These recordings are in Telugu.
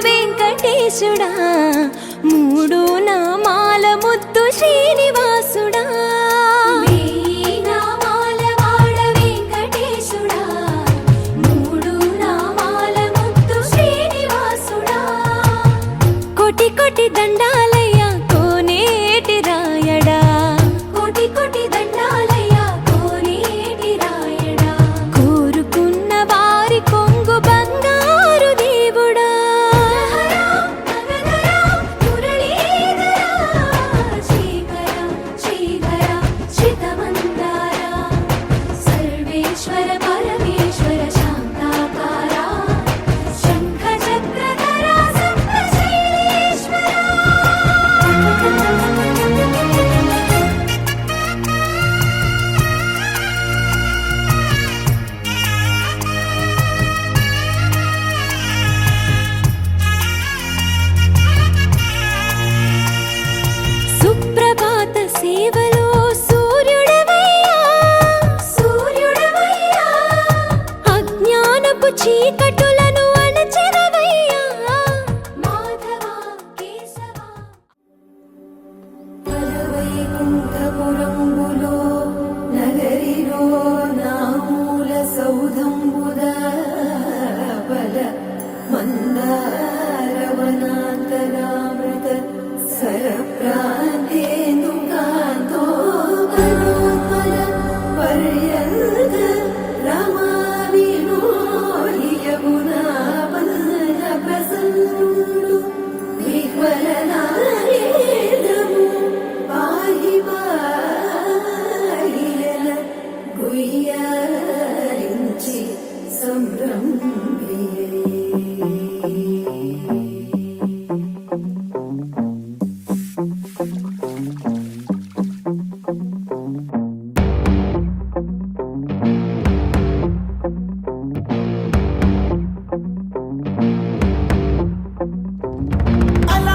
వెంకటేశుడా, మూడు నామాల ముద్దు శ్రీనివాసుడా. కోటి కోటి దండాలయ్యా కోనేటి రాయడా, కోటి కోటి దండాలయ్యా కోనేటి రాయడా. కోరుకున్న వారి కొంగు బంగారు దేవుడా. శ్రీ ఉయ్యారించి సంభ్రమియే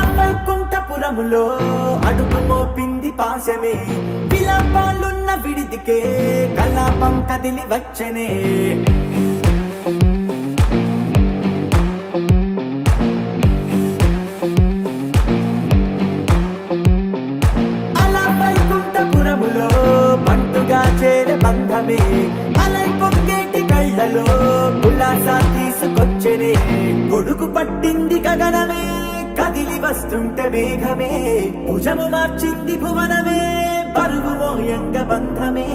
వైకుంఠపురములో అడుగు మోపింది పాశమే విలాపాలున్న విడిదికే కలాపం కదిలి వచ్చనే అలా వైకుంఠపురములో పంటుగా చేరే బంధమే అలై పొంగేటి కళ్ళలో ఉల్లాస తీసుకొచ్చనే గొడుగు పట్టింది గగనమే కదిలి వస్తుంటే మేఘమే భుజము మార్చింది భువనమే బరువు మోయంగ బంధమే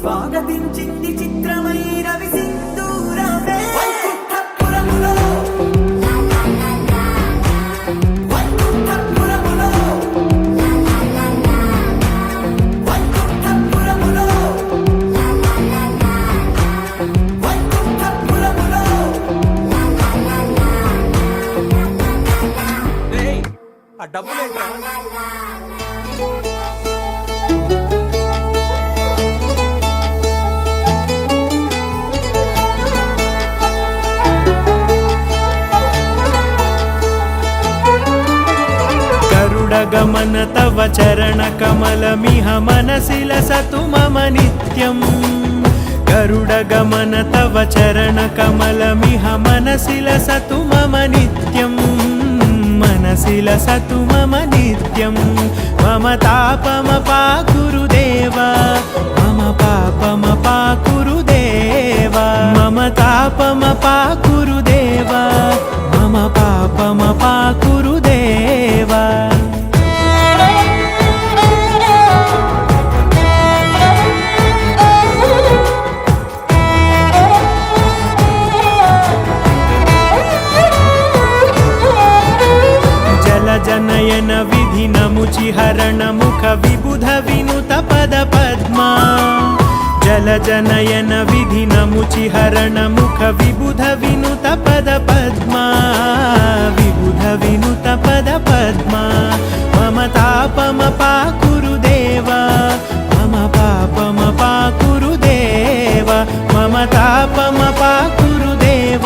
స్వాగతించింది చిత్రమై రవి సింధూరమే వైకుంఠపురములో వైకుంఠపురములో వైకుంఠపురములో వైకుంఠపురములో ఆ డబ్బులేంట్రా गरुडगमन तव चरण कमलमिह मनसि लसतु मम नित्यम् गरुडगमन तव चरण कमलमिह मनसि लसतु मम नित्यम् मनसि लसतु मम नित्यम् मम तापमपाकुरुदेव मम पापमपाकुरुदेव मम तापमपाकुरुदेव मम पापमपाकुरुदेव जनयन विधिनमुचिहरण मुख विबुध विनुत पद पद्मा जल जनयन विधिनमुचिहरण मुख विबुध विनुत पद पद्मा विबुध विनुत पद पद्मा मम तापमपाकुरुदेव मम पापमपाकुरुदेव मम तापमपाकुरुदेव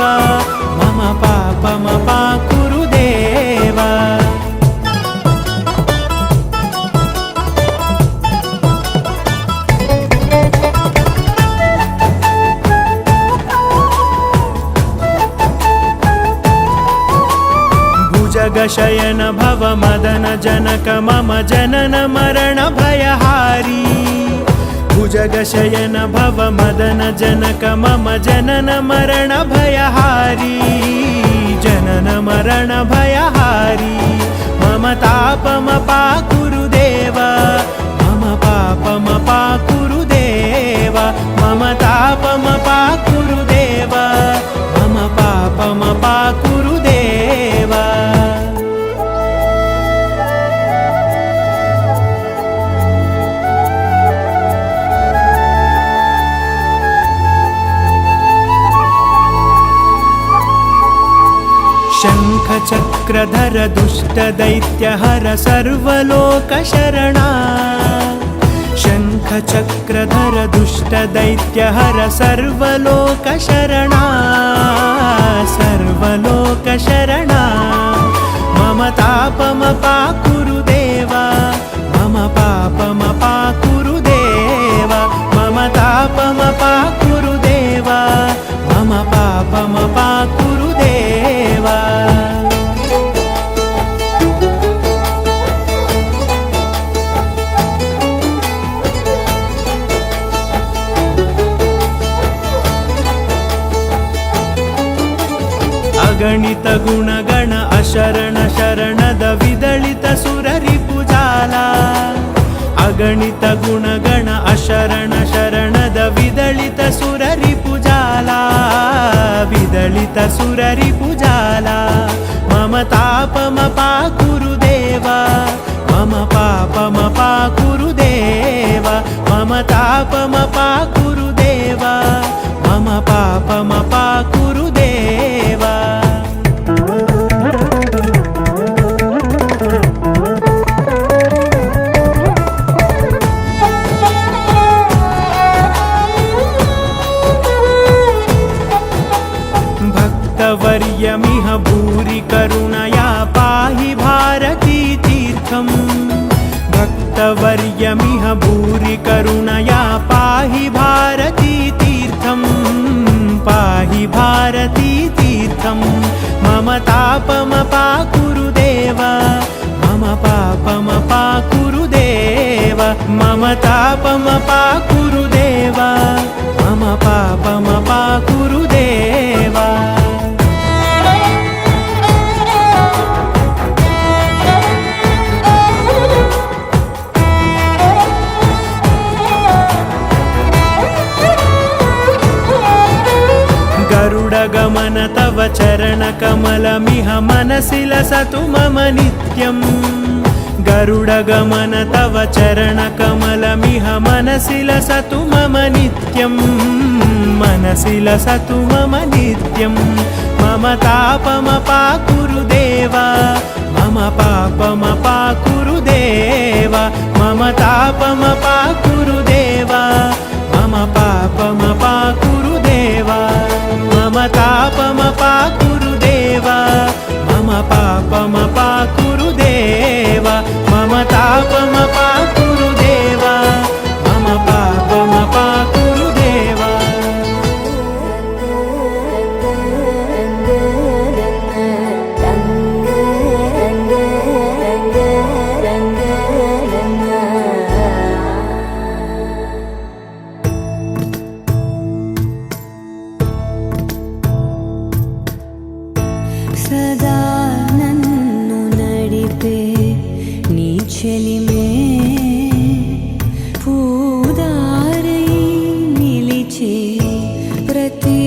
मम पापमपाकुरुदेव जगशयन भव मदन जनक मम जनन मरण भयहारी भुजगशयन भव मदन जनक मम जनन मरण भयहारी जनन मरण भयहारी मम तापमपाकुरुदेव मम पापमपाकुरुदेव मम तापमपाकुरुदेव मम पापमपाकुरुदेव शङ्खचक्रधर दुष्टदैत्यहर सर्वलोकशरणा शङ्खचक्रधर दुष्टदैत्यहर सर्वलोकशरणा सर्वलोकशरणा मम तापमपाकुरुदेव मम पापमपाकुरुदेव मम तापमपाकुरुदेव मम पापमपाकुरुदेव अगणित गुणगण अशरण शरणद विदलित सुररिपुजाला अगणित गुणगण अशरण शरणद विदलित सुररिपुजाला विदलित सुररिपुजाला मम तापमपाकुरुदेव मम पापमपाकुरुदेव मम तापमपाकुरुदेव भक्तवर्यमिह भूरि करुणया पाहि भारती तीर्थम् भक्तवर्यमिह भूरि करुणया पाहि भारती तीर्थम् पाहि भारती तीर्थम् मम तापमपाकुरु देव मम पापमपाकुरु देव मम तापमपाकुरु देव मम पापमपाकुरु देव गरुडगमन तव चरणकमलमिह मनसि लसतु मम नित्यम् गरुडगमन तव चरणकमलमिह मनसि लसतु मम नित्यम् मनसि लसतु मम नित्यम् मम तापमपाकुरु देव मम पापमपाकुरु देव मम तापमपाकुरु देव मम पापमपाकुरु देव मम तापमपाकुरु देव मम पापमपाकुरु देव मम तापमपाकुरु देव मम पापमपाकुरु देव సదా నన్ను నడిపే నీ చెలిమే పూదారై నిలిచే ప్రతి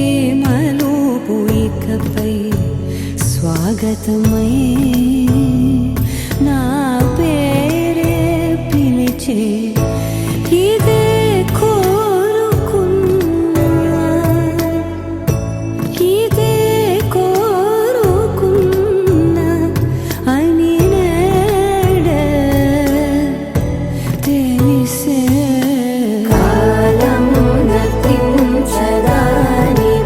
మలుపు ఇకపై స్వాగతమై నా పేరే పిలిచే ఇదే కోరుకున్నా ఇదే కోరుకున్నా అని నేడే తెలిసే కాలం నతించదాని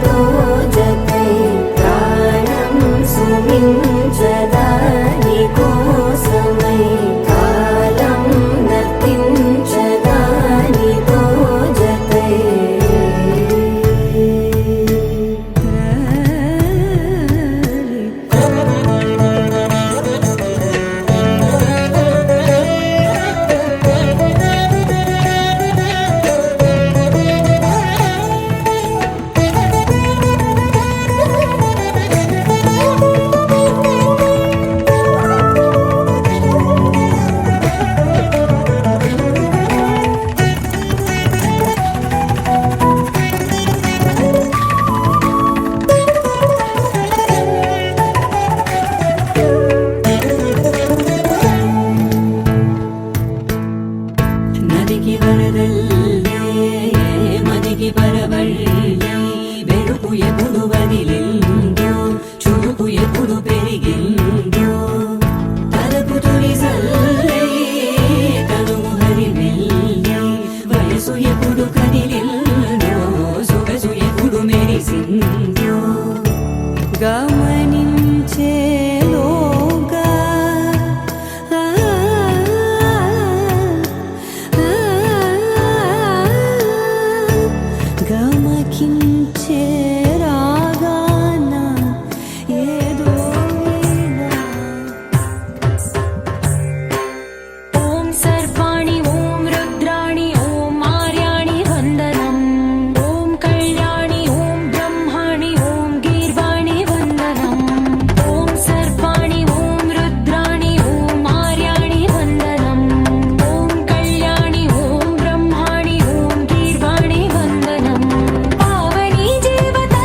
దోజకై ప్రాణం సుమించదాని కోసమై కాలం నతించదాని దోజకై నదికి వరదల్లే మదికి పరవళ్ళే వెలుపు ఎప్పుడు వదిలిందో చురుకు ఎప్పుడు పెరిగిందో తలపు తొలి సల్లే తనువు హరివెల్లే వయసు ఎప్పుడు కదిలిందో సొగసు ఎప్పుడు మెరిసిందో గమనించేలోగా గమకించే రాగాన ఏదో వీణా. ఓం సర్వాణి ఓం రుద్రాణి ఓం మార్యాణి వందనం ఓం కళ్యాణి ఓం బ్రహ్మాణి ఓం గీర్వాణి వందనం ఓం సర్వాణి ఓం రుద్రాణి ఓం మార్యాణి వందనం ఓం కళ్యాణి ఓం బ్రహ్మాణి ఓం గీర్వాణి వందనం పావని జీవత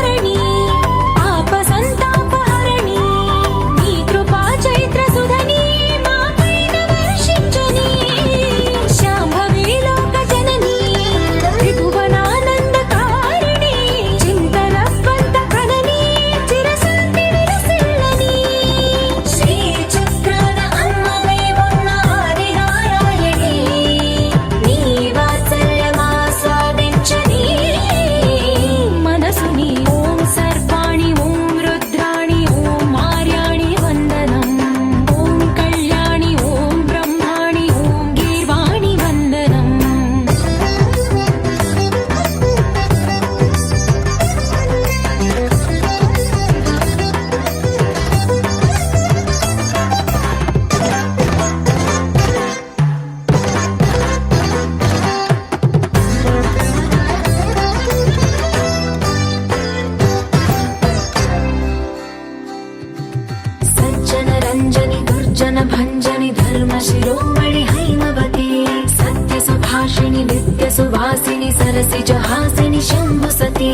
द्विजहासिनि शम्भुसती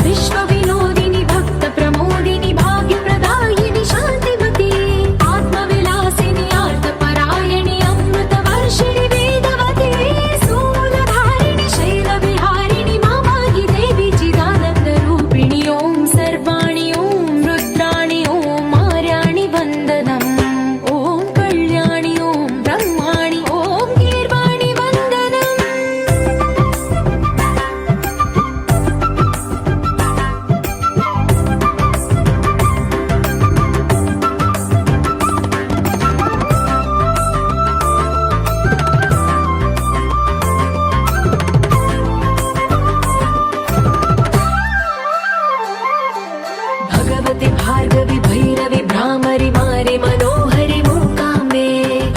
विश्वविनोदिनि भक्तप्रमोदिनि भाग्यप्रदायिनि शान्तिमती आत्मविलासिनि आर्तपरायणि अमृतवर्षिणि वेदवती स्थूलधारिणि शैलविहारिणि मामाहि देवी चिदानन्दरूपिणि ॐ सर्वाणि ॐ रुद्राणि ॐ मार्याणि वन्दनम् ॐ कल्याणि ॐ ब्रह्माणि ॐ गीर्वाणि वन्दनम् भगवति भार्गवि भैरवि भ्रामरि मारि मनोहरि मूकाम्बे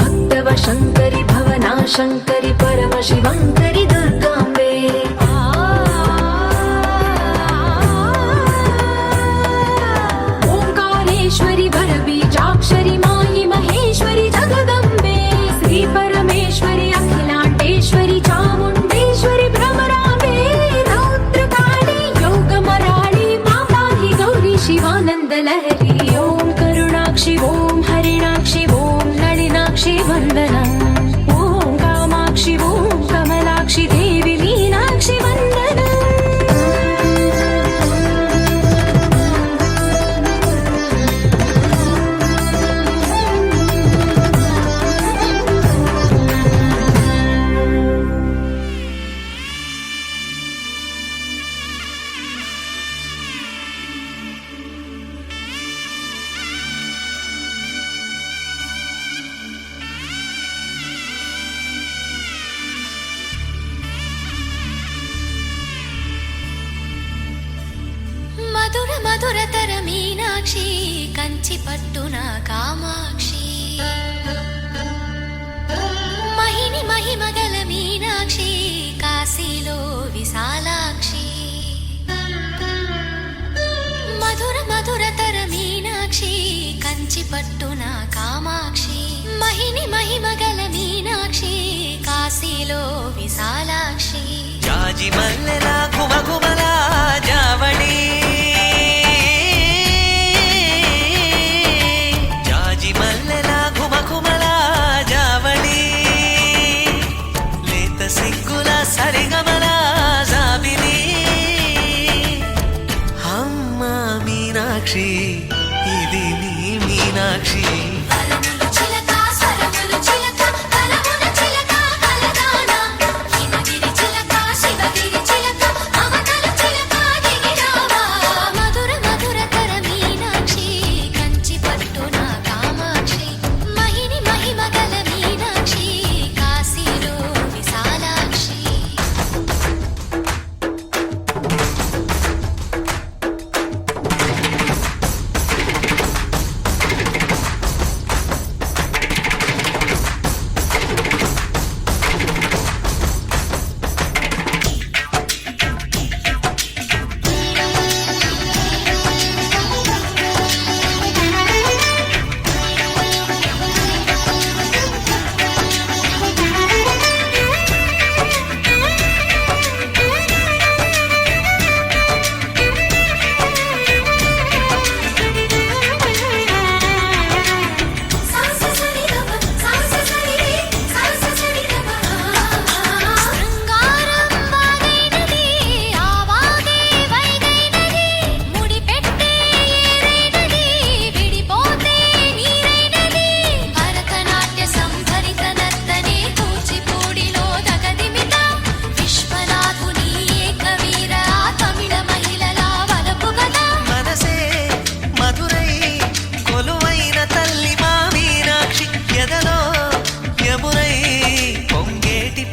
भक्तव शङ्करि भवना शङ्करि परमशिवङ्करि दुर्गाम्बे ओङ्कारेश्वरि वरबीजाक्षरि मायि महेश्वरि जगदम्बे श्री परमेश्वरि अखिलाण्डेश्वरि चामुण्डेश्वरि भ्रमराम्बे रौद्रकाली योगमराळि मापाहि गौरी शिवानन्दलहरी ॐ करुणाक्षि ॐ हरिणाक्षि ॐ नളിनाक्षि वन्दनम् ॐ कामाक्षि ॐ कमलाक्षि देवि मीनाक्षि वन्दनम् మధుర మధురతర మీనాక్షి కంచి పట్టున కామాక్షి మహిని మహిమగల మీనాక్షి కాశీలో విశాలాక్షి మధుర మధురతర మీనాక్షి కంచి పట్టున కామాక్షి మహిని మహిమగల మీనాక్షి కాశీలో విశాలాక్షి జాజి మల్లెల గుమగుమల జావళి జాజి మల్లెల గుమగుమల జావళి లేత సిగ్గుల సరిగమల జాబిలి అమ్మ మీనాక్షి ఇది నీ మీనాక్షి వరములు చిలక స్వరములు చిలక కలమున చిలక కలదాన హిమగిరి చిలక శివగిరి చిలక మమతల చిలక దిగిరావా మధుర మధురతర మీనాక్షి కంచి పట్టున కామాక్షి మహిని మహిమగల మీనాక్షి కాశీలో విశాలాక్షి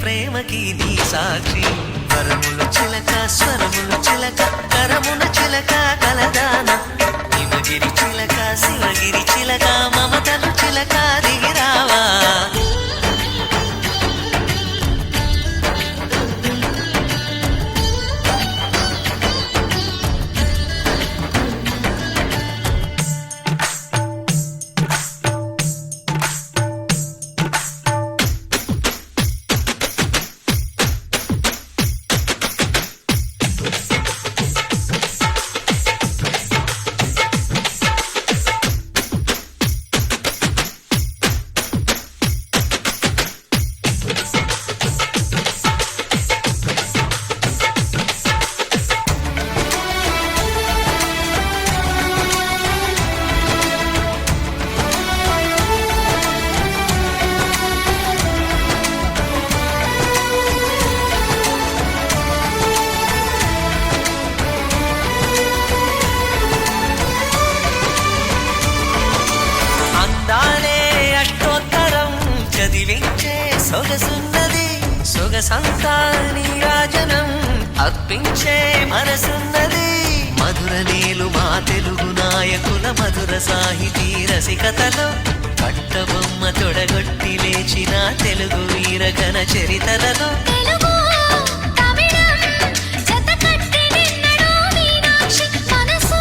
ప్రేమకి నీ సాక్షి వరముల చిలక స్వరముల చిలక కరమున చిలక కలదాన హిమగిరి చిలక శివగిరి చిలక మమతలు చిలక దిగిరావా సొగసంతా నీరాజనం అర్పించే మనసున్నది మధుర నేలు మా తెలుగు నాయకుల మధుర సాహితీ రసికతలో కట్టబొమ్మ తొడగొట్టి లేచిన తెలుగు వీరగణ చరితలలో తెలుగు తమిళం జతకట్టి నిన్నడు మీనాక్షి మనసు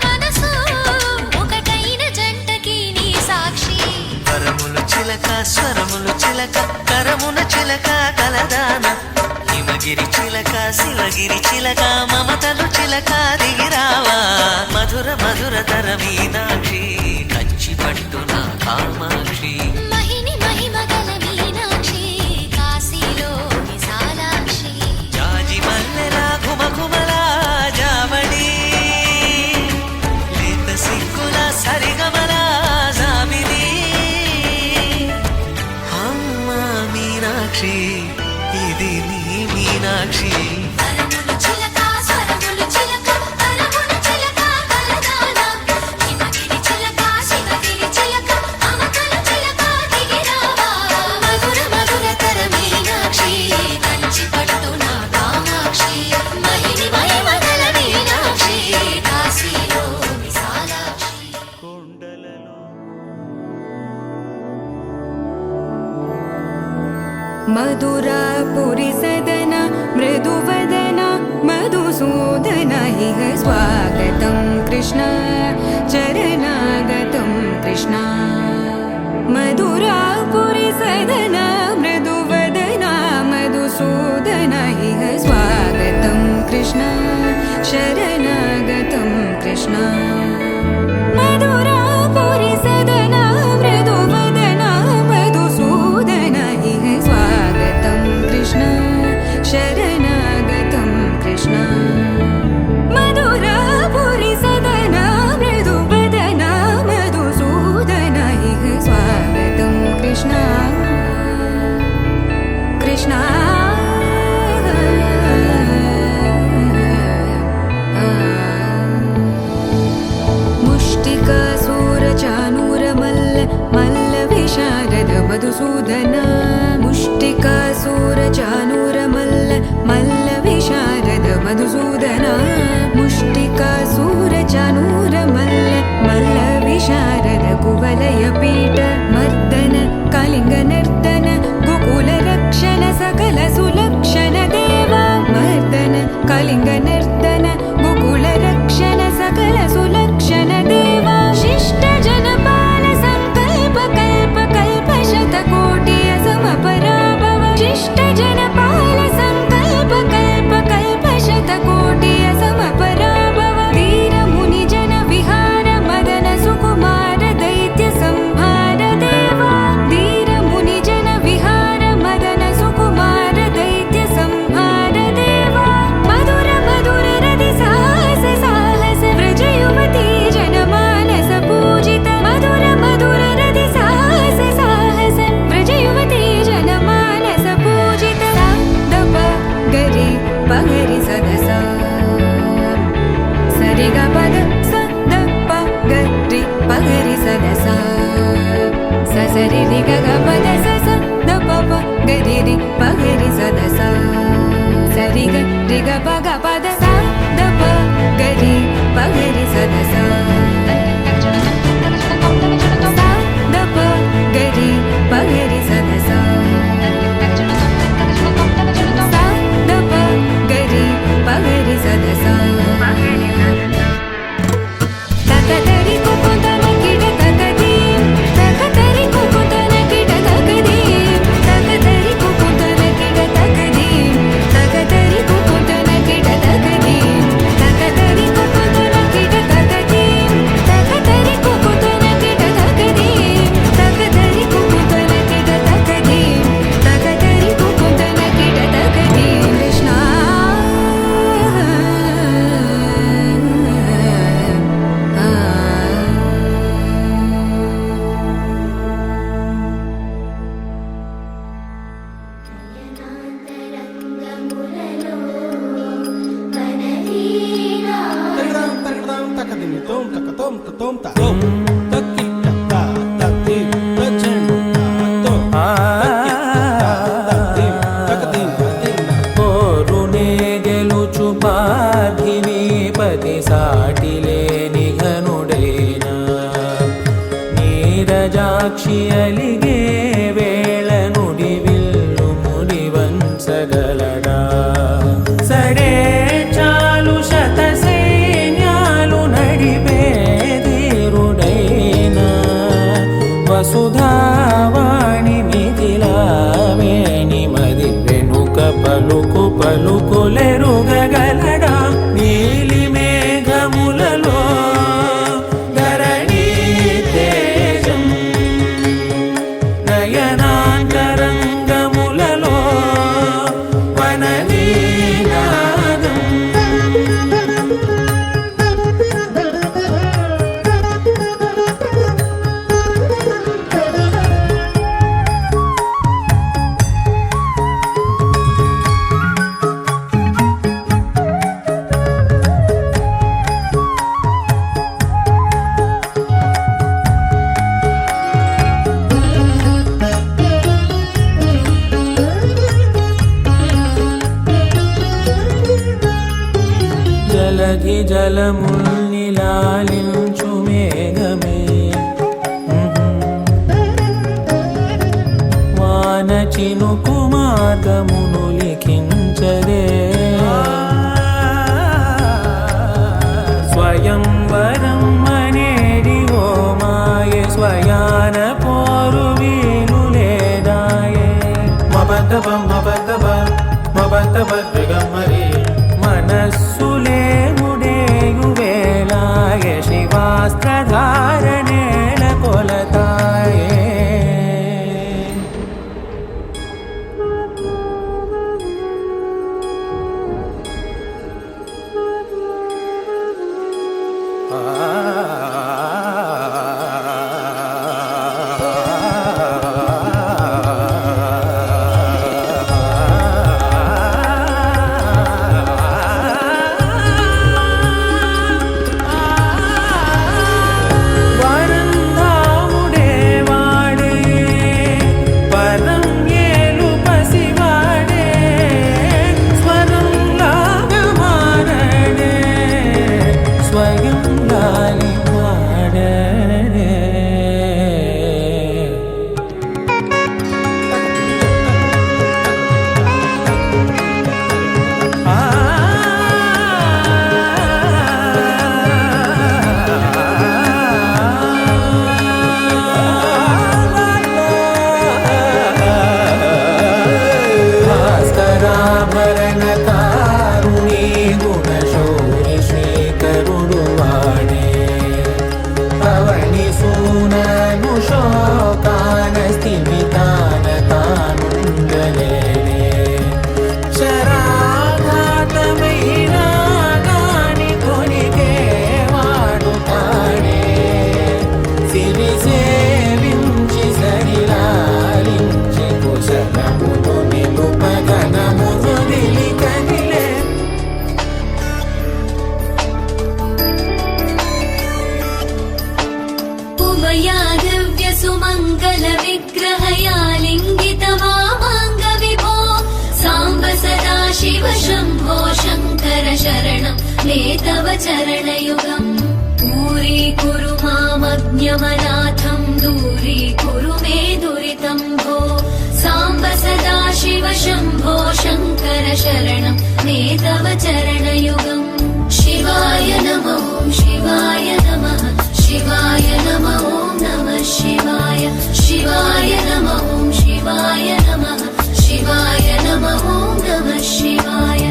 మనసు ఒకటైన జంటకి నీ సాక్షి వరములు చిలక స్వరములు చిలక కరమున చిలక కలదాన హిమగిరి చిలక శివగిరి చిలక మమతలు చిలక దిగిరావా మధుర మధుర తర మీనాక్షి కంచి పట్టున కామాక్షి మహిని మహిమగల మీనాక్షి కాశీలో విశాలాక్షి జాజి మల్లెలా ఘుమఘుమలా జావళి లేత సిగ్గుల సరిగమలా జాబిలి అమ్మ మీనాక్షి ఇది నీ మీనాక్షి వరములు చిలక స్వరములు చిలక కరమున చిలక కలదాన హిమగిరి చిలక శివగిరి చిలక మమతల చిలక దిగిరావా మధుర మధుర తర మీనాక్షి కంచి పట్టున కామాక్షి మహిని మహిమగల మీనాక్షి కాశీలో విశాలాక్షి मधुरापुरि सदन मृदुवदन मधुसूदन इह स्वागतं कृष्ण चरणागतं कृष्ण मधुरापुरि सदन मृदुवदन मधुसूदन इह स्वागतं कृष्ण शरणागतं कृष्ण मधुरापुरि सदन मृदुवदन मधुसूदन इह स्वागतं कृष्ण शरणागतं कृष्ण मधुरापुरि सदन मृदुवदन मधुसूदन इह स्वागतं कृष्ण कृष्ण मुष्टिकासूरचानूरमल्ल मल्लविशारद मधुसूदन मुष्टिकासूरचानूरमल्ल मल्लविशारद मधुसूदन मुष्टिकासूरचानूरमल्ल मल्लविशारद कुवलयपीठ मर्दन कलिङ्गनर्दन गोकुलरक्षण सकल सुलक्षण देवा मर्दन कलिङ्गनर्दन गोकुलरक्षण सकल सुलक्षण देवा शिष्ट जनपाल संकल्प कल्प कल्प शतकोटि असमपराभव शिष्ट जनपाल संकल्प कल्प कल्प शतकोटि असमपराभव वीर मुनि जन विहार मदन सुकुमार दैत्य संहार देवा वीर मुनि जन विहार मदन सुकुमार दैत्य संहार देवा मधुर मधुर रति साहस साहस व्रज युवती जनमानस पूजित मधुर मधुर रति साहस साहस व्रज युवती जनमानस पूजित दप गरि पगरि सदस सरि ग पद स द प गरि पगरि सदस स सरि रि ग ग पद स स द प प गरि रि पगरि सदस सरि ग रि ग प ग पद स द प गरि पगरि सदस द प गरि पगरि सदस द प गरि पगरि सदस तकतरि कुकुतन किड तकदीं तकतरि कुकुतन किड तकदीं तकतरि कुकुतन किड तकदीं तकतरि कुकुतन किड तकदीं तकतरि कुकुतन किड तकदीं तकतरि कुकुतन किड तकदीं तकतरि कुकुतन किड तकदीं तकतरि कुकुतन किड तकदीं कृष्ण తగడం తకదిమి తోం తకతోం తతోం తా తోం తక్కి తక్కా తత్తి తచం తా తోం తక్కి తక్కా తత్తి తక పలుకు పలుకులెరుగగలడా నీలి మేఘములలో ధరణీ తేజం నయనాంతరంగములలో వననీనాదం జలధి జలముల్నిలాలించు మేఘమే వాన చినుకు మార్గమును లిఖించదే స్వయంవరం అనేది ఓ మాయే స్వయాన పోరు వీలు లేదాయే మబద్దబ మబద్దబ మబద్దబ దిగమ్మరి మనస్సులే ముడేయు వేళాయ శివాస్త్రధారణేల కొలతాయే భాస్కరాభరణకారుణీ గుణశౌరి శ్రీకరుడు వాడే పవని సూనను శోకాన స్థిమితాన తానుండలేడే శరాఘాతమైన గాని కొనికే వాడుతాడే సిరి సేవించి సరిలాలించి కుశలమును నిలుపగనమును నిలికనిలే उमया दिव्य सुमङ्गल विग्रहया लिङ्गित वामाङ्ग विभो साम्ब सदा शिव शम्भो शङ्कर शरणं मे तव चरणयुगम् दूरीकुरु मामज्ञमनाथं दूरीकुरु मे दुरितं भो साम्ब सदा शिव शम्भो शङ्कर शरणं मे तव चरणयुगम् शिवाय नमो शिवाय नमः शिवाय नमः ॐ नमः शिवाय शिवाय नमः ॐ शिवाय नमः शिवाय नमः ॐ नमः शिवाय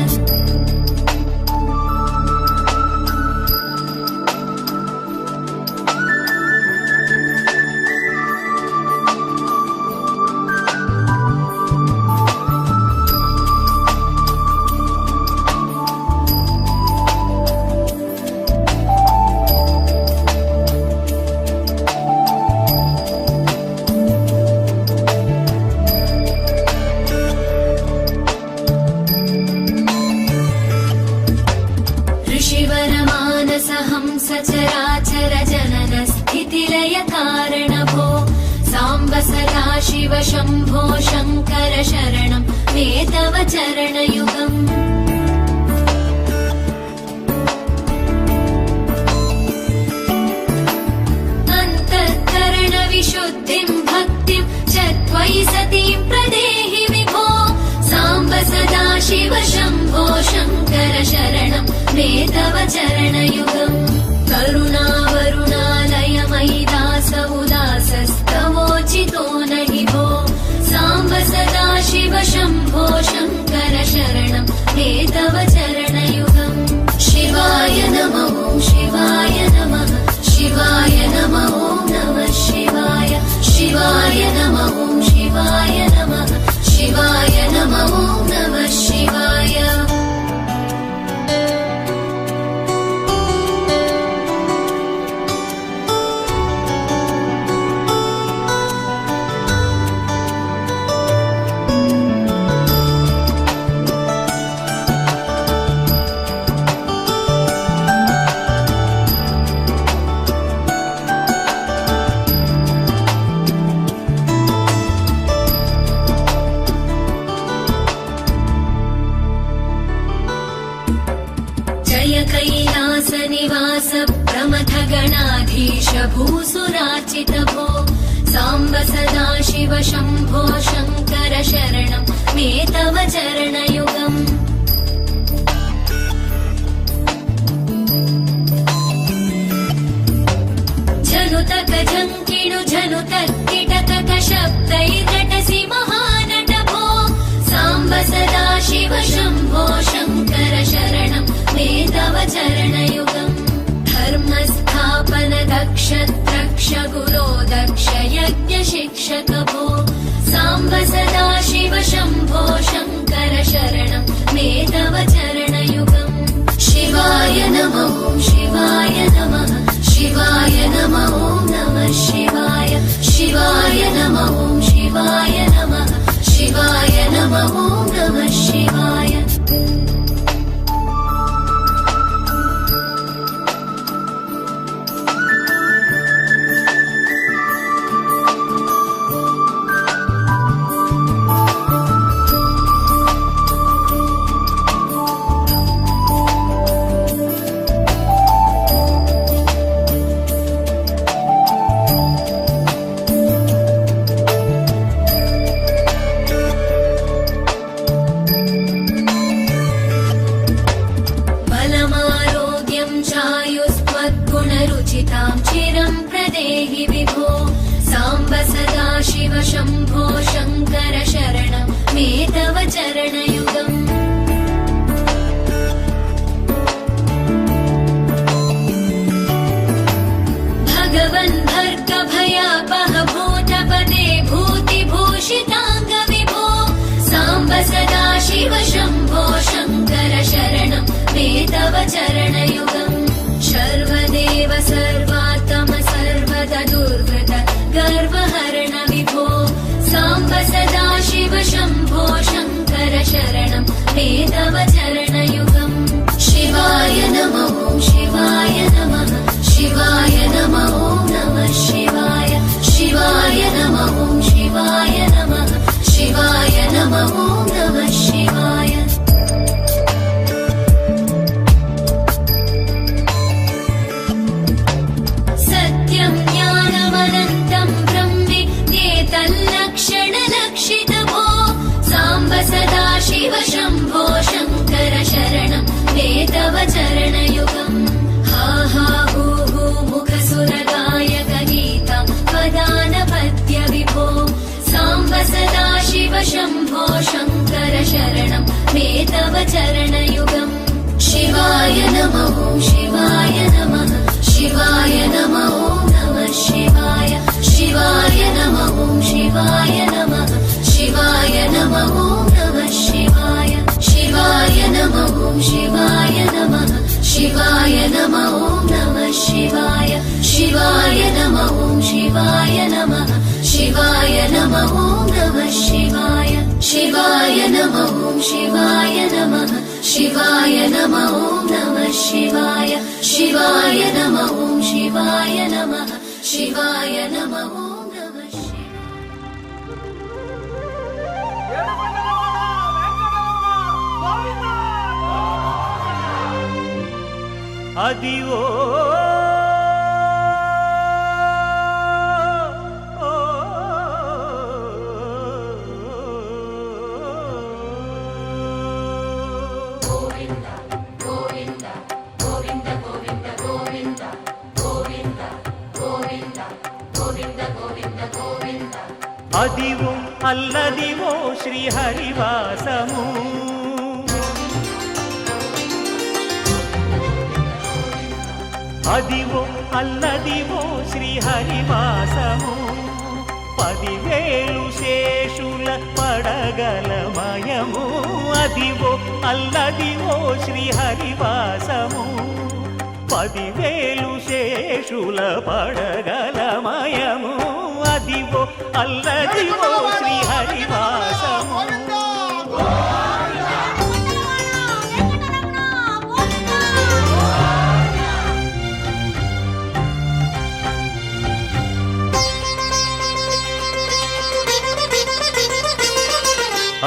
ऋषिवरमानसहंस चराचर जनन स्थितिलय कारण भो साम्ब सदा शिव शम्भो शङ्कर शरणं मे तव चरणयुगम् अन्तःकरण विशुद्धिं भक्तिं च त्वयि सतीं प्रदेहि विभो साम्ब सदा शिव शम्भो शङ्कर शरणं मे तव चरणयुगम् करुणावरुणालयमयि दास उदासस्तवोचितो न हि भो साम्ब सदा शिव शम्भो शङ्कर शरणं निवास प्रमथ गणाधीश भूसुरार्चित भो साम्ब सदा शिव शम्भो शङ्कर शरणं मे तव चरणयुगम् जनुतक जङ्किणु जनुतक किटकक शब्दैर्नटसि महानट भो साम्ब सदा शिव शम्भो शङ्कर शरणं मे तव चरणयुगम् धर्मस्थापन दक्ष द्रक्ष गुरो दक्ष यज्ञ शिक्षक भो साम्ब सदा शिव शम्भो शङ्कर शरणं मे तव चरणयुगम् शिवाय नमः शिवाय नमः शिवाय नमः नमः शिवाय शिवाय नमः शिवाय नमः शिवाय नमः नमः शिवाय गुणरुचितां चिरं प्रदेहि विभो साम्ब सदा शिव शम्भो शङ्कर शरणं मे तव चरणयुगम् भगवन् भर्ग भयापह भूतपदे भूतिभूषिताङ्ग विभो साम्ब सदा शिव शम्भो शङ्कर शरणं मे तव चरणयुगम् सर्वदेव सर्वात्म सर्वद दुर्वृत गर्वहरण विभो साम्ब सदा शिव शम्भो शङ्कर शरणं मे तव चरणयुगम् शिवाय नमः शिवाय नमः शिवाय नमः नमः शिवाय शिवाय नमः शिवाय नमः शिवाय नमः नमः शिवाय तल्लक्षणलक्षितभो साम्ब सदा शिव शम्भो शङ्कर शरणं मे तव चरणयुगम् हा हा हू हू मुखसुरगायक गीतं पदानपद्य विभो साम्ब सदा शिव शम्भो शङ्कर शरणं मे तव चरणयुगम् शिवाय नमः शिवाय नमः शिवाय नमः नमः शिवाय शिवाय नमः शिवाय नमः शिवाय नमः नमः शिवाय शिवाय नमः शिवाय नमः शिवाय नमः नमः शिवाय शिवाय नमः शिवाय नमः शिवाय नमः नमः शिवाय शिवाय नमः शिवाय नमः शिवाय नमः नमः शिवाय शिवाय नमः शिवाय नमः शिवाय नमः नमः అదివో అదివో అల్లదివో శ్రీహరివాసము అదివో అల్లదివో శ్రీహరివాసము 10,000 శేషుల పడగలమయము అదివో అల్లదివో శ్రీహరివాసము 10,000 శేషుల పడగలమయము అదివో అల్లదివో శ్రీహరివాసము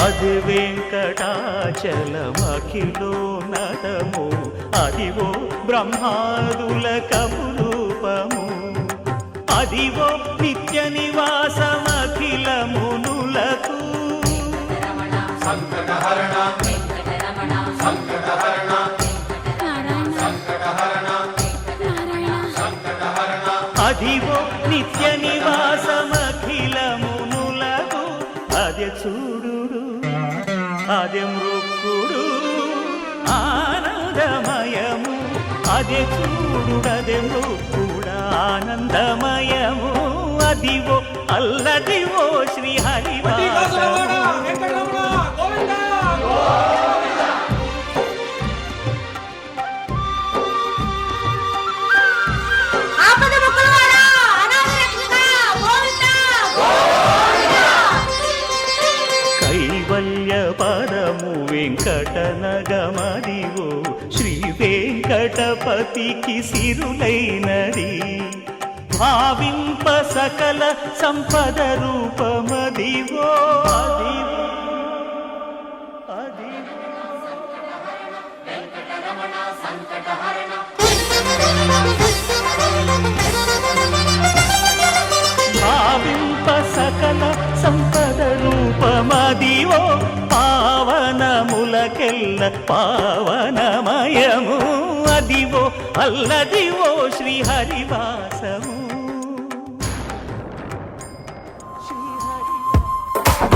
అది వెంకటాచలమఖిలో నటము అదివో బ్రహ్మాదుల కపురూపము అదివో నిత్య నివాసమఖిల మునులకు అదివో నిత్య నివాసమఖిల మునులకు అదే చూడు అదే మృక్కుడు ఆనందమయము అదే చూడు అదే మృక్కుడు ఆనందమయము అదివో అల్లదివో శ్రీ హరివాసము కైవల్య పరము వెంకటనగమదివో శ్రీ వెంకటపతికి సిరులైనది భావింప సకల సంపద రూపమదివో అదివో అదివో భావింప సకల సంపద రూపమదివో పావనములకెల్ల పావనమయము అదివో అల్లదివో శ్రీ హరివాసము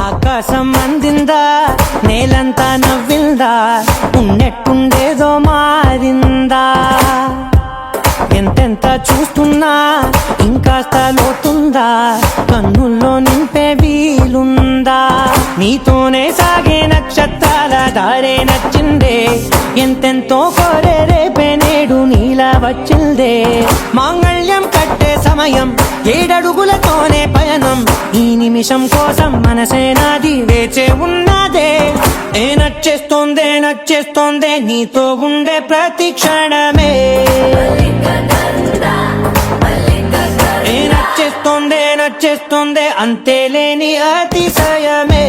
ఆకాశం అందిందా నేలంతా నవ్విందా ఉన్నట్టుండేదో మారిందా ఎంతెంత చూస్తున్నా ఇంకాస్త లోతుందా కన్నుల్లో నింపే వీలుందా నీతోనే సాగే నక్షత్రాల దారే నచ్చిందే ఎంతెంతో కోరే రేపే నేడు నీలా వచ్చిందే మాంగళ్యం కట్టే సమయం 7 అడుగులతోనే పయనం ఈ నిమిషం కోసం మనసే నాది వేచే ఉన్నదే నచ్చేస్తోందే నీతో ఉండే ప్రతి క్షణమే నచ్చేస్తోందే అంతేలేని అతిశయమే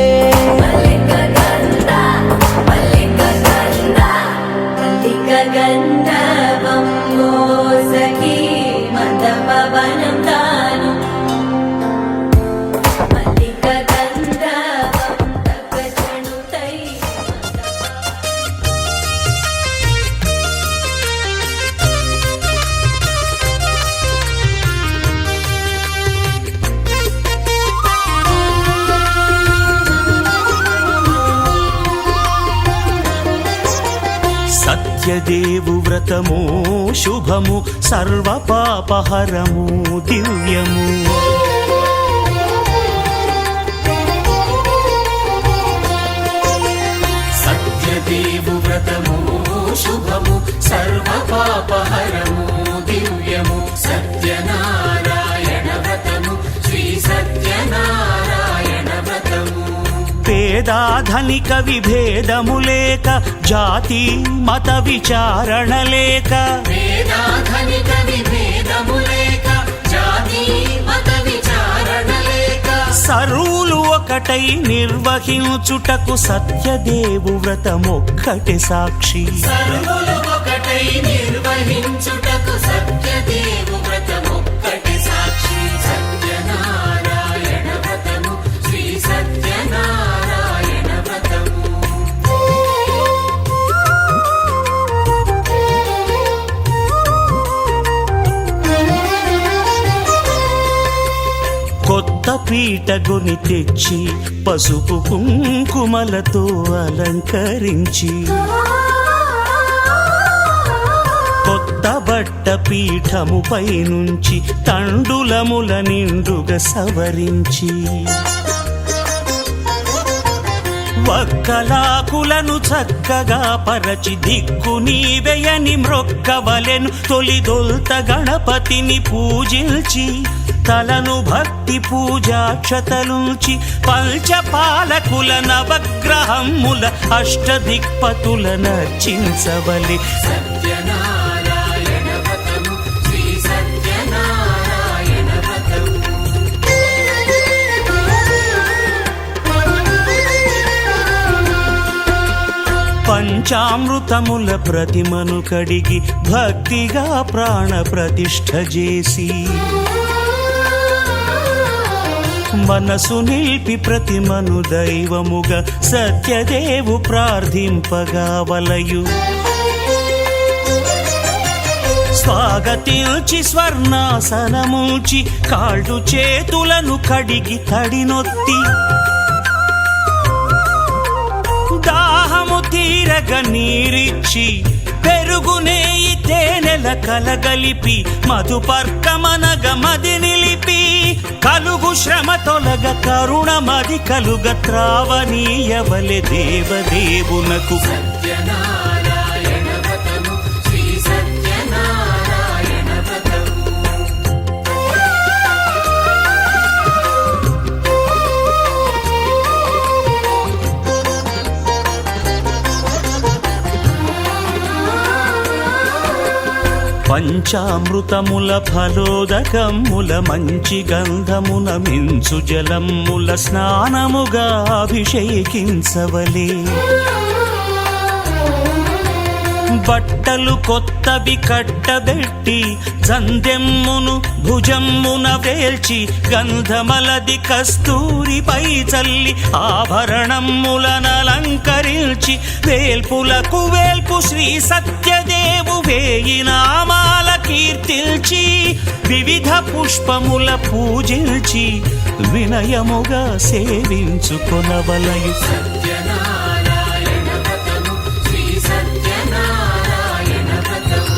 సత్యదేవు వ్రతము శుభము సర్వ పాపహరము దివ్యము సత్యదేవు వ్రతము శుభము సర్వ పాపహరము దివ్యము సత్యనారాయణ వ్రతము శ్రీ సత్యనారాయణ వ్రతము పేదాధనిక విభేదము లేక జాతి మత విచారణ లేక వేదాధనిక విభేదము లేక జాతి మత విచారణ లేక సర్వులు ఒకటై నిర్వహించుటకు సత్యదేవు వ్రతమొక్కటి సాక్షి సర్వులు ఒకటై నిర్వహించుటకు సత్యదేవు వ్రతమొక్కటి సాక్షి సత్యనారాయణ వ్రతము శ్రీ సత్యనారాయణ వ్రతము కొత్త పీట గొని తెచ్చి పసుపు కుంకుమలతో అలంకరించి కొత్త బట్ట పీఠముపై నుంచి తండులముల నిండుగా సవరించి వక్కలాకులను చక్కగా పరచి దిక్కు నీవెయని మ్రొక్కవలెను తొలిదొల్త గణపతిని పూజించి తలను భక్తి పూజాక్షతలుంచి పంచపాలకుల నవగ్రహముల అష్టదిక్పతుల నర్చించవలె సత్యనారాయణ వ్రతము శ్రీ సత్యనారాయణ వ్రతము పంచామృతముల ప్రతిమను కడిగి భక్తిగా ప్రాణ ప్రతిష్ఠ చేసి మనసు నిలిపి ప్రతిమను దైవముగా సత్యదేవు ప్రార్థింపగా వలయు స్వాగతించి స్వర్ణాసనముంచి కాళ్ళు చేతులను కడిగి తడినొత్తి దాహము తీరగ నీరిచ్చి పెరుగు నేయి తేనెల కలగలిపి మధుపర్కమనగ మది నిలిపి కలుగు శ్రమ తొలగ కరుణ మది కలుగ త్రావనీయవలె దేవదేవునకు సత్యనారాయణ వ్రతము శ్రీ సత్యనారాయణ వ్రతము పంచామృతముల ఫలోదకముల మంచి గంధమున మించు జలముల స్నానముగా అభిషేకించవలే బట్టలు కొత్తవి కట్టబెట్టి జందెమ్మును భుజమ్మున వేల్చి గంధమలది కస్తూరిపై చల్లి ఆభరణములనలంకరించి వేల్పులకు వేల్పు శ్రీ సత్యదేవు వేయి నామాల కీర్తిల్చి వివిధ పుష్పముల పూజించి వినయముగా సేవించుకొనవలయు సత్యనారాయణ వ్రతము శ్రీ సత్యనారాయణ వ్రతము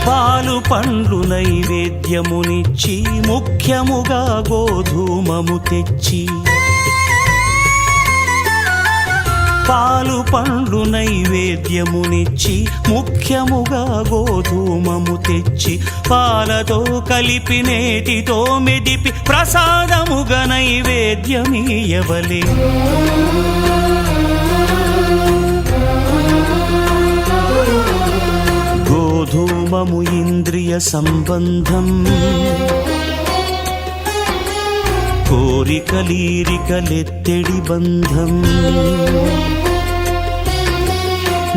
పాలు పండ్లు నైవేద్యమునిచ్చి ముఖ్యముగా గోధూమము తెచ్చి పాలు పండ్లు నైవేద్యమునిచ్చి ముఖ్యముగా గోధూమము తెచ్చి పాలతో కలిపి నేతితో మెదిపి ప్రసాదముగా నైవేద్యమీయవలే గోధూమము ఇంద్రియ సంబంధం కోరికలీరికలెత్తెడి బంధం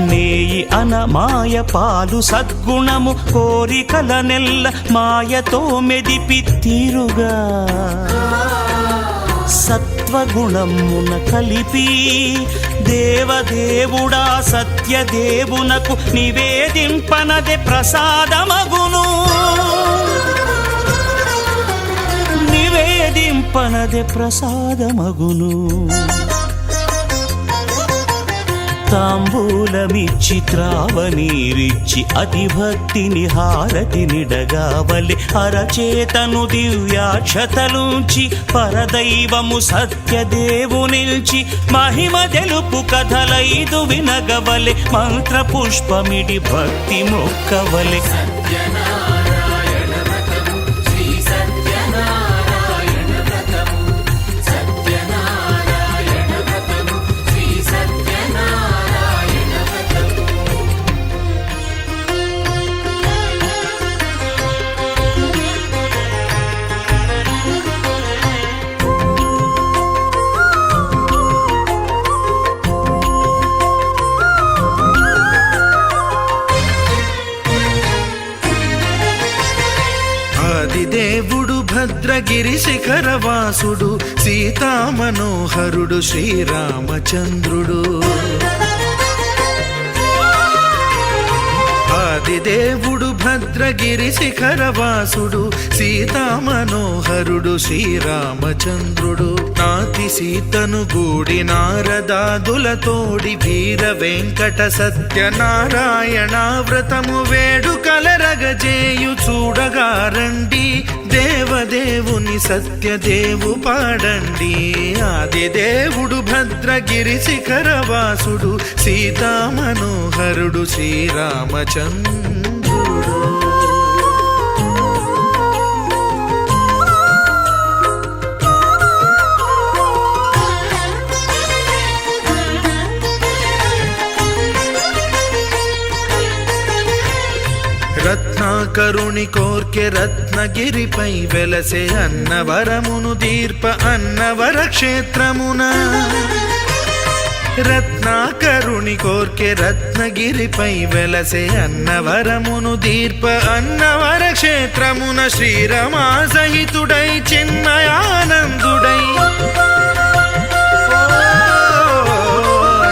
నేయి అనమాయ పాలు సద్గుణము కోరికల నెల్ల మాయతో మెదిపి తీరుగా సత్వగుణమున కలిపి దేవదేవుడా సత్యదేవునకు నివేదింపనదే ప్రసాదమగును నివేదింపనదే ప్రసాదమగును తాంబూలమిచ్చి త్రావనీరిచ్చి అతి భక్తిని హారతినిడగావలి అరచేతను దివ్యాక్షతలుంచి పరదైవము సత్యదేవు నిల్చి మహిమ తెలుపు కథలైదు వినగవలె మంత్ర పుష్పమిడి భక్తి మొక్కవలె సత్యనారాయణ వ్రతము శ్రీ సత్యనారాయణ వ్రతము సత్యనారాయణ వ్రతము శ్రీ సత్యనారాయణ వ్రతము ఆదిదేవుడు భద్రగిరి శిఖరవాసుడు సీతామనోహరుడు శ్రీరామచంద్రుడు ఆదిదేవుడు భద్రగిరి శిఖరవాసుడు సీతామనోహరుడు శ్రీరామచంద్రుడు నాతి సీతను గూడి నారదాదులతోడి వీర వెంకట సత్యనారాయణ వ్రతము వేడుకలరగజేయు చూడగారండి దేవదేవుని సత్యదేవు పాడండి ఆదిదేవుడు భద్రగిరి శిఖరవాసుడు సీతామనోహరుడు శ్రీరామచంద్రుడు రత్నాకరుని కోర్కె రత్నగిరిపై వెలసే అన్నవరమును దీర్ప అన్నవర క్షేత్రమున రత్నాకరుని కోర్కె రత్నగిరిపై వెలసే అన్నవరమును దీర్ప అన్నవర క్షేత్రమున శ్రీరమా సహితుడై చిన్మయానందుడై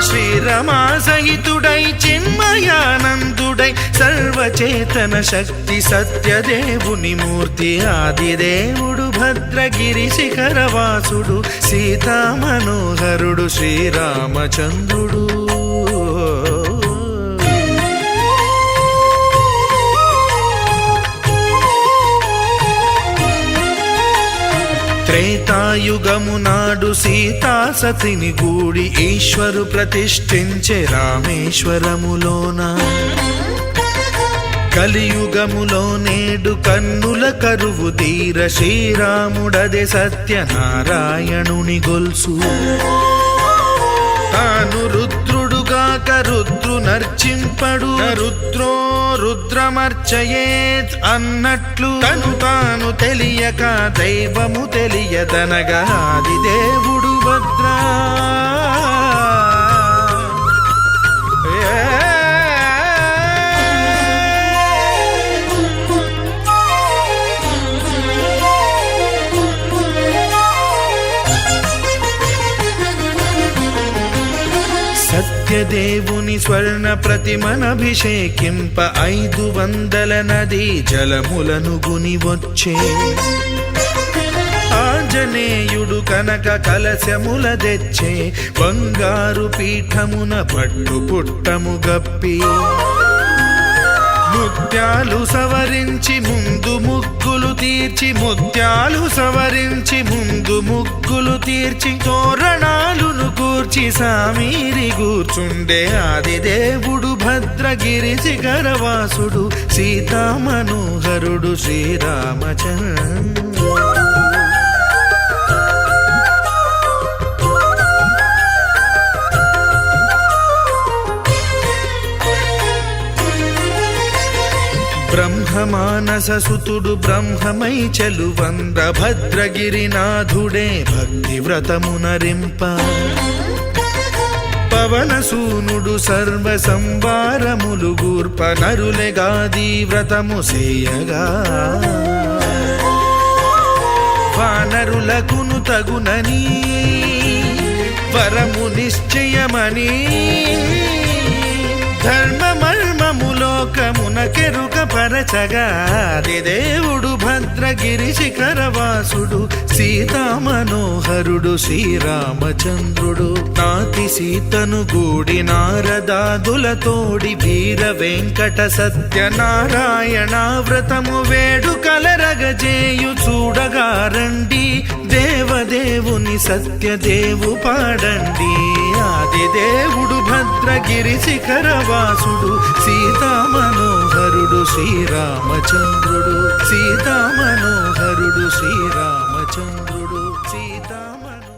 శ్రీరమా సహితుడై చిన్మయానందుడై సర్వచేతన శక్తి సత్యదేవుని మూర్తి ఆదిదేవుడు భద్రగిరి శిఖరవాసుడు సీతామనోహరుడు శ్రీరామచంద్రుడు త్రేతాయుగము నాడు సీతా సతిని గూడి ఈశ్వరు ప్రతిష్ఠించే రామేశ్వరములోన కలియుగములో నేడు కన్నుల కరువు తీర శ్రీరాముడదే సత్యనారాయణుని గొల్సు తాను రుద్రుడుగాక రుద్రు నర్చింపడు రుద్రో రుద్రమర్చయేత్ అన్నట్లు తను తాను తెలియక దైవము తెలియదనగా ఆది దేవుడు భద్రా సత్యదేవుని స్వర్ణ ప్రతిమనభిషేకింప 500 నదీ జలములను గుని వచ్చే ఆంజనేయుడు కనక కలశముల తెచ్చే బంగారు పీఠమున పట్టు పుట్టము గప్పి ముత్యాలు సవరించి ముందు ముగ్గులు తీర్చి ముత్యాలు సవరించి ముందు ముగ్గులు తీర్చి తోరణాలును కూర్చి సామీరి కూర్చుండే ఆదిదేవుడు భద్రగిరి శిఖరవాసుడు సీతామనోహరుడు శ్రీరామచంద్రుడు బ్రహ్మమానససుతుడు బ్రహ్మమై చెలువంద భద్రగిరినాథుడే భక్తి వ్రతమునరింప పవనసూనుడు సర్వ సంవారములు గూర్ప నరులెగాది వ్రతము సేయగా వానరులకును తగునని వరము నిశ్చయమని ధర్మమర్మములోకమున కెరుక పరచగా దేవుడు భద్రగిరి శిఖరవాసుడు సీతామనోహరుడు శ్రీరామచంద్రుడు నాతి సీతను గూడి నారదాదులతోడి వీర వెంకట సత్యనారాయణ వ్రతము వేడుకలరగజేయు చూడగారండి దేవదేవుని సత్యదేవు పాడండి ఆదిదేవుడు భద్రగిరి శిఖరవాసుడు సీతామనోహరుడు శ్రీరామచంద్రుడు సీతామనోహరుడు శ్రీరామచంద్రుడు సీతామనో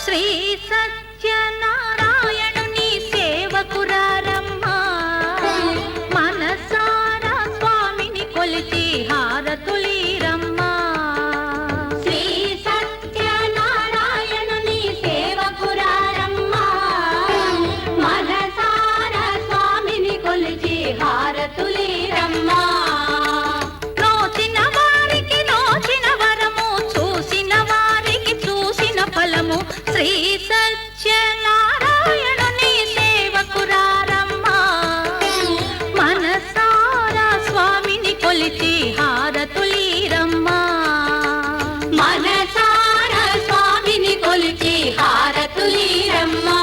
శ్రీ సత్యనారాయణుని సేవకురారమ్మా మనసారా స్వామిని కొలిచి హారతులీరమ్మా శ్రీ సత్యనారాయణుని సేవకురారమ్మా మనసారా స్వామిని కొలిచి హారతులీరమ్మా నోచిన వారికి నోచిన వరము చూసిన వారికి చూసిన ఫలము శ్రీ సత్యనారాయణుని సేవకురారమ్మా మనసారా స్వామిని కొలిచి హారతులీరమ్మా మనసారా స్వామిని కొలిచి హారతులీరమ్మా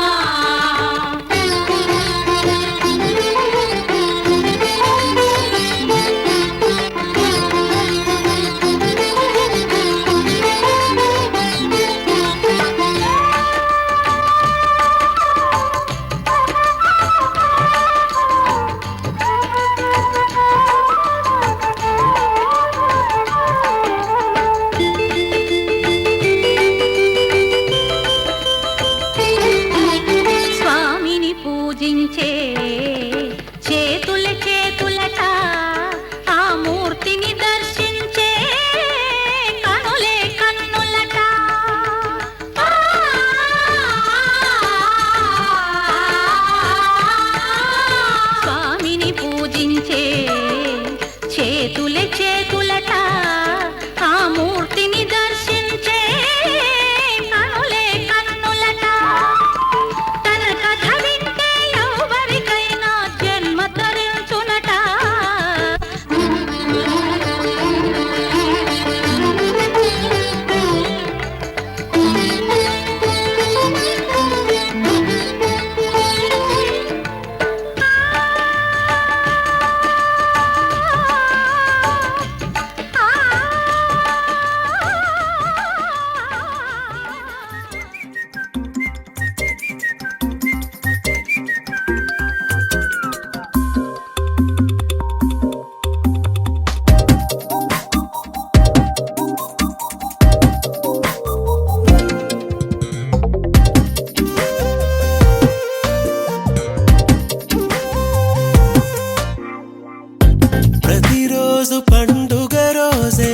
ప్రతిరోజు పండుగ రోజే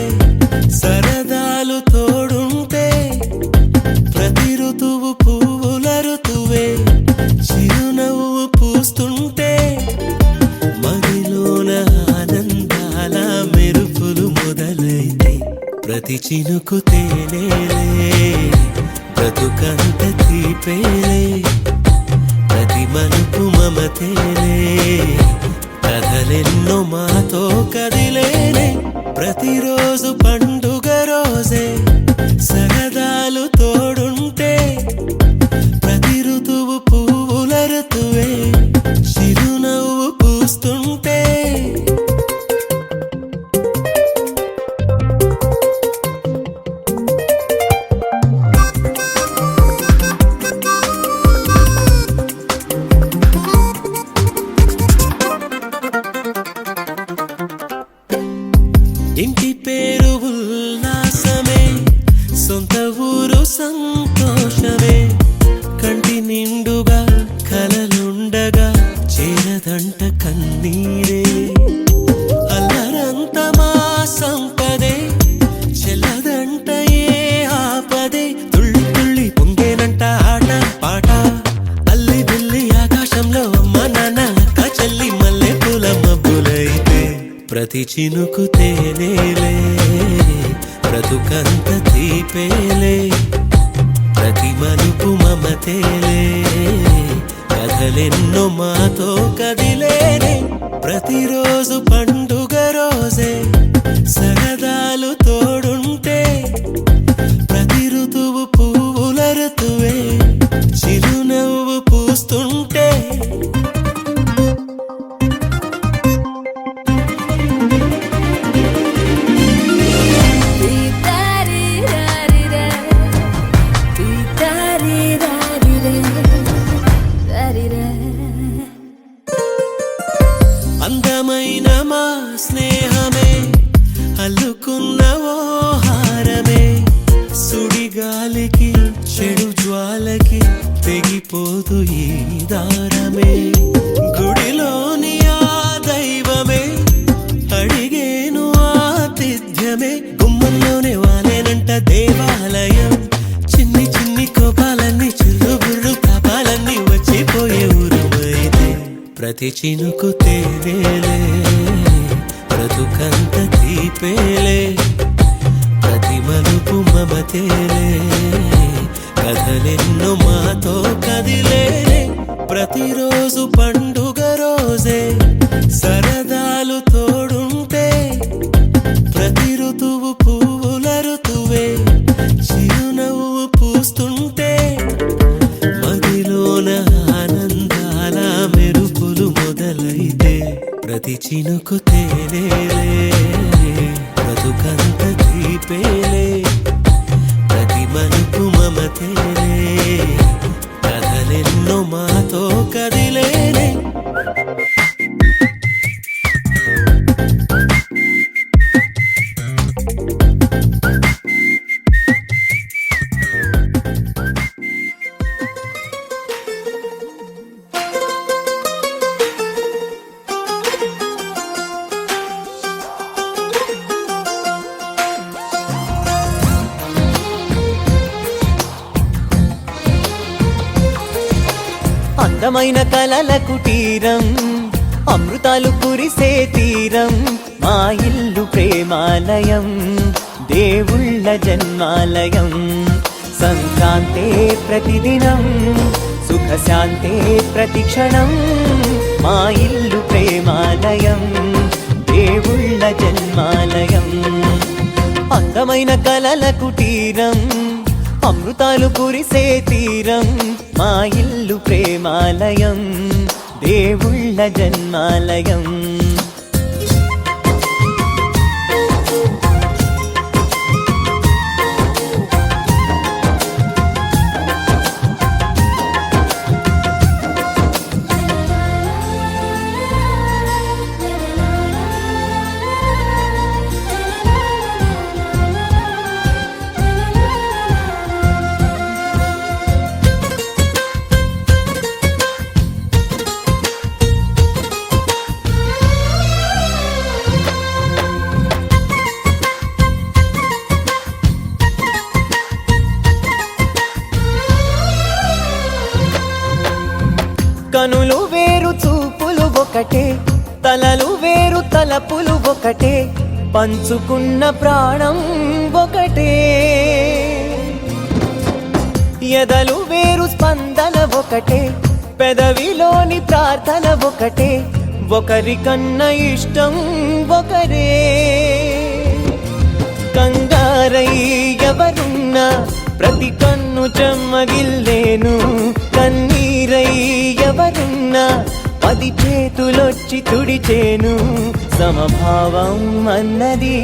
సరదాలు తోడుంటే ప్రతి ఋతువు పువ్వుల ఋతువే చిరునవ్వు పూస్తుంటే మదిలోన ఆనందాల మెరుపులు మొదలైతే ప్రతి చినుకు తేనేలే బ్రతుకంత తీపేలే ప్రతి మలుపు మమతేలే కథలెన్నో మాతో కదిలేనే ప్రతిరోజు పండుగ రోజే సరదాలు తోడుంటే ప్రతి ఋతువు పువ్వుల ఋతువే చిరునవ్వు పూస్తుంటే ఇంటి పేరు ఉల్లాసమే సొంత ఊరు సంతోషమే కంటి నిండుగా కలలుండగా చేరదంట కన్నీరే అల్లరంత మా సంపదే చెల్లదంట ఏ ఆపదే తుళ్ళి తుళ్ళి పొంగేనంట ఆట పాట అల్లి బిల్లి ఆకాశంలో అమ్మ నాన్న అక్క చెల్లి మల్లె పూల మబ్బులైతే ప్రతి చినుకు తేనేలే బ్రతుకంత తీపేలే ప్రతి మలుపు మమతేలే కథలెన్నో మాతో కదిలేనే ప్రతిరోజు పండుగ రోజే సరదాలు తోడుంటే ప్రతి ఋతువు పువ్వుల ఋతువే చిరునవ్వు పూస్తుంటే అందమైన మా స్నేహమే అల్లుకున్న ఓ హారమే సుడిగాలికి చెడు జ్వాలకి తెగిపోదు ఈ దారమే గుడిలోని ఆ దైవమే అడిగేను ఆతిథ్యమే గుమ్మంలోనే వాలేనంట దేవాలయం చిన్ని చిన్ని కోపాలన్నీ చిల్లు బుర్రు పాపాలన్నీ వచ్చిపోయే ఊరుమైతే ప్రతి చినుకు తేనేలే బ్రతుకంత తీపేలే ప్రతి మలుపు మమతేలే కథలెన్నో మాతో కదిలేనే ప్రతిరోజు పండుగ రోజే సరదాలు తోడుంటే ప్రతి ఋతువు పువ్వుల ఋతువే చిరునవ్వు పూస్తుంటే మదిలోన ఆనందాల మెరుపులు మొదలైతే ప్రతి చినుకు తేనేలే బ్రతుకంత తీపేలే ప్రతి మలుపు మమతేలే కథలెన్నో మాతో కదిలేనే అందమైన కలల కుటీరం అమృతాలు కురిసే తీరం మా ఇల్లు ప్రేమాలయం దేవుళ్ళ జన్మాలయం సంక్రాంతే ప్రతిదినం సుఖశాంతే ప్రతిక్షణం మా ఇల్లు ప్రేమాలయం దేవుళ్ళ జన్మాలయం అందమైన కలల కుటీరం అమృతాలు కురిసే తీరం మా ఇల్లు ప్రేమాలయం దేవుళ్ళ జన్మాలయం ఒకటే తలలు వేరు తలపులు ఒకటే పంచుకున్న ప్రాణం ఒకటే ఎదలు వేరు స్పందన ఒకటే పెదవిలోని ప్రార్థన ఒకటే ఒకరికన్నా ఇష్టం ఒకరే కంగారై ఎవరున్నా ప్రతి కన్ను చెమ్మగిల్లేను కన్నీరై ఎవరున్నా 10 చేతులొచ్చి తుడిచేను సమభావం అన్నది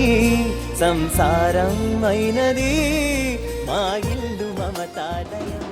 సంసారం అయినది మా ఇల్లు మమతాలయం